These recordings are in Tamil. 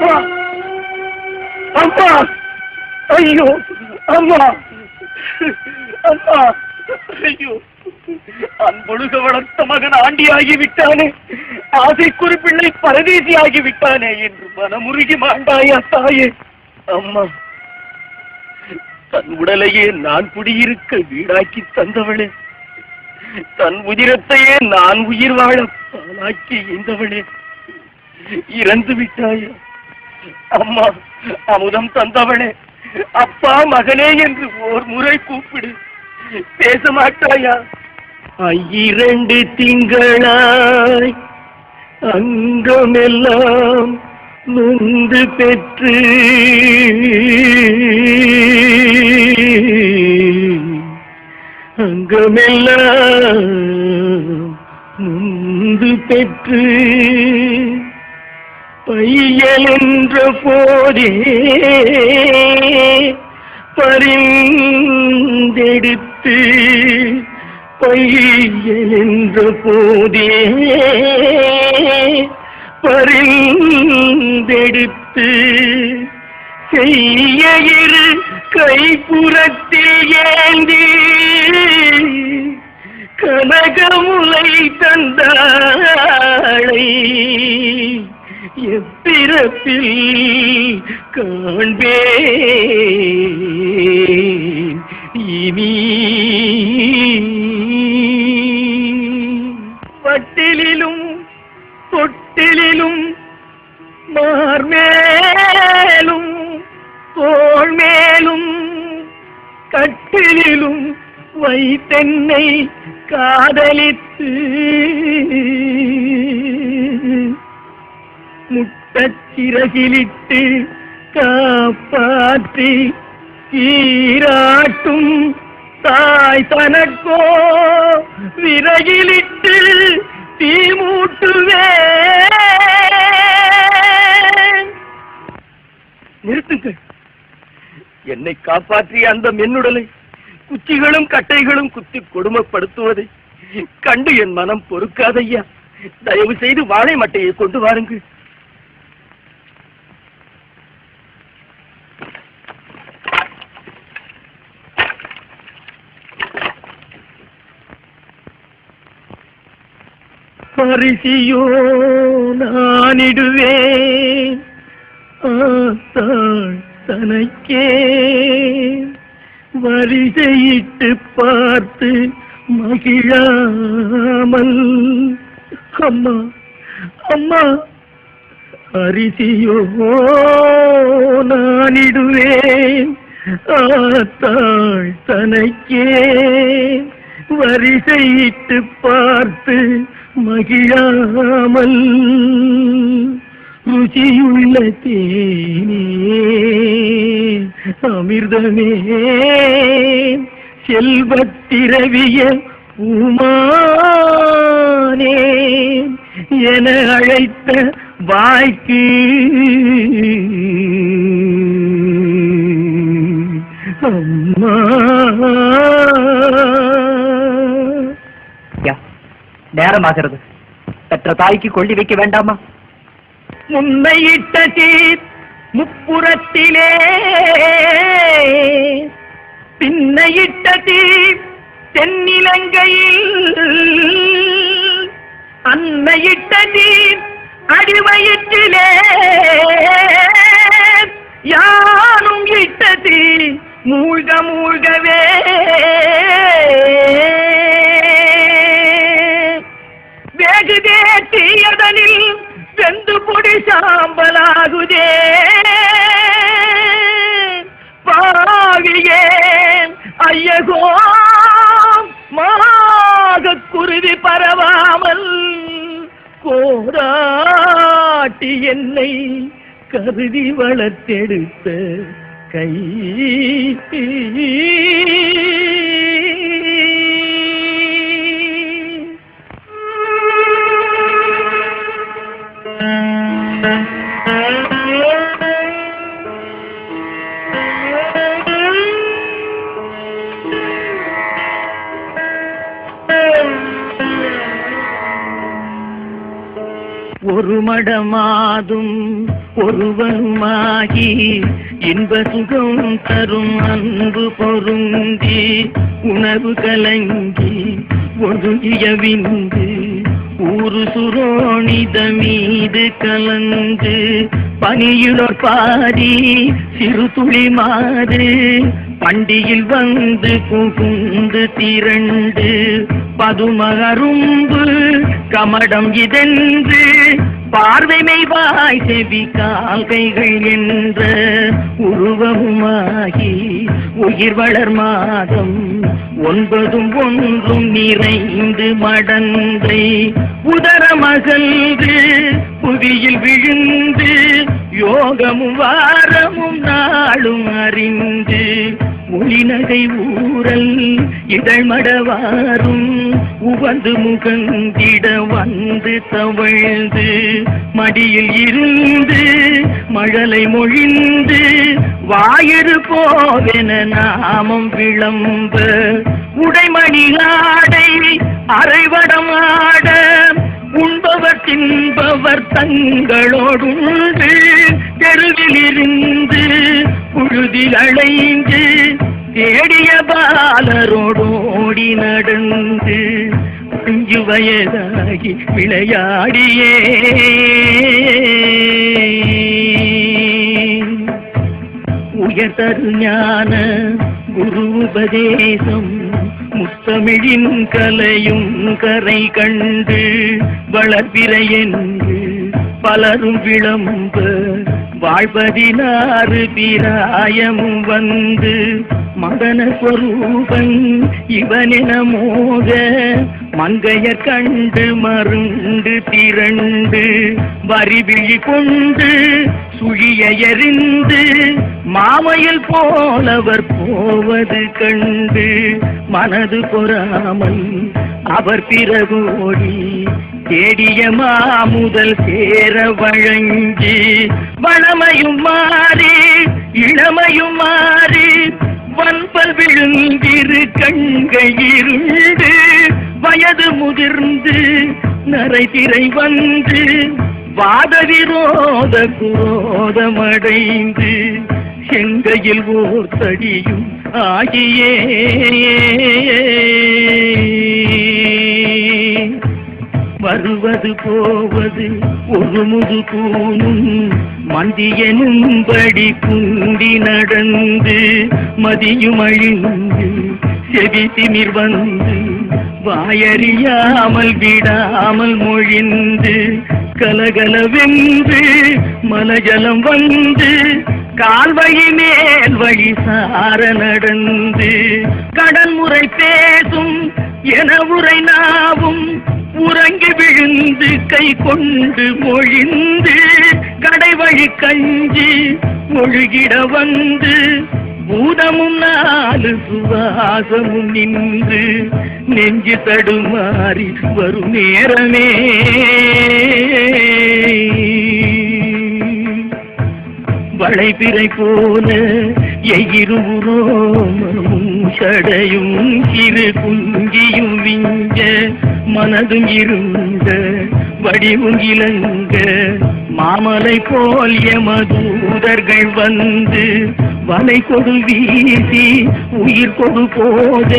அம்மா அம்மா ஐயோ அம்மா அம்மா ஐயோ அன்பொழுக வளர்த்த மகன் ஆண்டியாகிவிட்டானே, ஆசைக்குறி பிள்ளை பரதேசி ஆகிவிட்டானே என்று மனமுருகி மாண்டாயா தாயே. அம்மா, தன் உடலையே நான் குடியிருக்க வீடாக்கி தந்தவளே, தன் உதிரத்தையே நான் உயிர் வாழ பாலாக்கி ஈந்தவளே, இறந்து விட்டாயா? அம்மா, அமுதம் தந்தவளே, அப்பா மகனே என்று ஓர் முறை கூப்பிடு, பேச மாட்டாயா? 2 திங்களாய் அங்கமெல்லாம் நொந்து பெற்று அங்கமெல்லாம் நொந்து பெற்று பையல் என்ற போதே பரிந்தெடுத்து பையல் என்ற போதே பரிந்தெடுத்து செய்ய இரு கைப்புறத்தில் ஏந்தி கனகமுலை தந்தாளை எப்பிறப்பில் காண்பேன் இனி. வட்டிலும் தொட்டிலும் மார்மேலும் தோள் மேலும் கட்டிலும் வைத்தென்னை காதலித்து முட்டச்சிறகிலிட்டு காப்பாற்றி சீராட்டும் தாய் தனக்கோ விறகிலிட்டு தீ மூட்டுவேன். நிறுத்துங்கள். என்னை காப்பாற்றிய அந்த மென்னுடலை குச்சிகளும் கட்டைகளும் குத்தி கொடுமைப்படுத்துவதை கண்டு என் மனம் பொறுக்காதையா. தயவு செய்து வாழை மட்டையை கொண்டு வாருங்கள். பரிசியோ நானிடுவேன் ஆத்தாள் தனக்கே, வரிசையிட்டு பார்த்து மகிழாமல். அம்மா அம்மா, அரிசியோ நானிடுவேன் ஆத்தாள் தனக்கே, வரிசையிட்டு பார்த்து மகிழாமல். ருச்சியுள்ள தேனே அமிர்தமே செல்வத்திரவிய உமானே என அழைத்த வாய்க்கு அம்மா. நேரமாகிறது. பெற்ற தாய்க்கு கொள்ளி வைக்க வேண்டாமா? முன்னையிட்ட தீர் முப்புறத்திலே, பின்னையிட்ட தீர் தென்னிலங்கையில், அன்னையிட்ட தீர் அடிவயிற்றிலே, யானும் இட்ட தீர் மூழ்க மூழ்கவே. வேகுதே தீயதனில் வெந்து பொடி சாம்பலாகுதே, பாவியே ஐயகோ மாக குருவி பரவாமல் கோராட்டி என்னை கருதி வளர்த்தெடுத்த கை. ஒரு மடமாதும் ஒருவனுமாகி இன்ப சுகம் தரும் அன்பு பொருந்தி உணவு கலங்கி ஒழுகிய விந்து ஊரு சுரோணித மீது கலந்து பனியுளோர் பாதி சிறு துளி மாறு பண்டியில் வந்து புகுந்து திரண்டு பதுமகரும்பு கமடம் இதென்று பார்வைமை வாய் செவி கால்கைகள் என்ற உருவமுமாகி உயிர் வளர் மாதம் 9 ஒன்றும் நிறைந்து மடந்தை உதரமகன்று புவியில் விழுந்து யோகமும் வாரமும் நாளும் அறிந்து ஒளிநகை ஊரல் இதழ்மடவாரும் உவந்து முகந்திட வந்து தவழ்ந்து மடியில் இருந்து மழலை மொழிந்து வாயிறு போவென நாமம் விளம்ப உடைமணி ஆடை அரைவடம் ஆட உண்பவர் தின்பவர் தங்களோடுண்டு தெருவில் இருந்து புழுதில் அலைந்து தேடிய பாலரோடோடி நடந்து 5 வயதாகி விளையாடியே உயர்தரு ஞான குரு உபதேசம் முத்தமிழின் கலையும் கரை கண்டு வளர்பிறை என்று பலரும் விளம்ப வாழ்பதினாறு பிராயமும் வந்து மதன ஸ்வரூபன் இவனென மோக மங்கையர் கண்டு மருண்டு திரண்டு வரிவிழி கொண்டு சுழிய எறிந்து மாமையில் போலவர் போவது கண்டு மனது பொறாமல் அவர் பிறகோடி தேடிய மாமுதல் சேர வழங்கி வளமையும் மாறி இளமையும் மாறி வன்பல் விழுந்திரு கண்கள் இருந்து வயது முதிர்ந்து நரைதிரை வந்து வாத விரோத குரோதமடைந்து செங்கையில் ஓர் தடியும் ஆகியே வருவது போவது ஒரு முது கூனும் மந்தியனும்படி குண்டி நடந்து மதியும் அழிந்து செவி திமிர் வந்து வாயறியாமல் விடாமல் மொழிந்து கலகலவென்று மலஜலம் வந்து கால்வழி மேல் வழி சார நடந்து கடன்முறை பேசும் என உரை நாவும் உறங்கி விழுந்து கை கொண்டு மொழிந்து கடைவழி கஞ்சி ஒழுகிட வந்து பூதமும் 4 சுவாசமும் நின்று நெஞ்சு தடுமாறி வரும் நேரமே வளைபிறை போல எயிருவுரோமனும் சடையும் சிறு குஞ்சியும் விஞ்ச மனதும் இருந்த வடிவும் இலங்க மாமலை போல் எமதூதர்கள் வந்து வலை கொடு வீசி உயிர் கொடு போத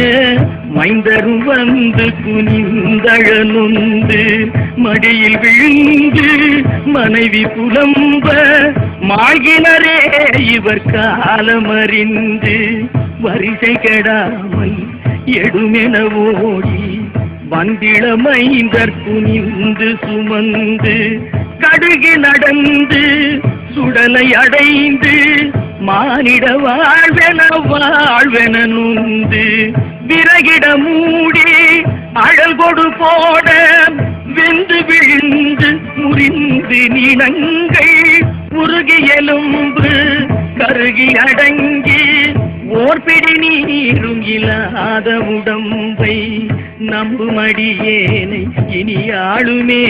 மைந்தரும் வந்து குனிந்தழனுந்து மடியில் விழுந்து மனைவி புலம்ப மாகினரே இவர் காலமறிந்து வரிசை கெடாமல் எடுமென ஓடி வந்திளமைந்தர் குனிந்து சுமந்து கடுகு நடந்து சுடலை அடைந்து மானிட வாழ்வென நுந்து விறகிட மூடி அழல் கொடு போட வெந்து விழுந்து முறிந்து நினங்கள் உருகி எலும்பு கருகி அடங்கி ஓர்பிடி நீரும் இல்லாத உடம்பை நம்புமடியேனை இனி ஆளுமே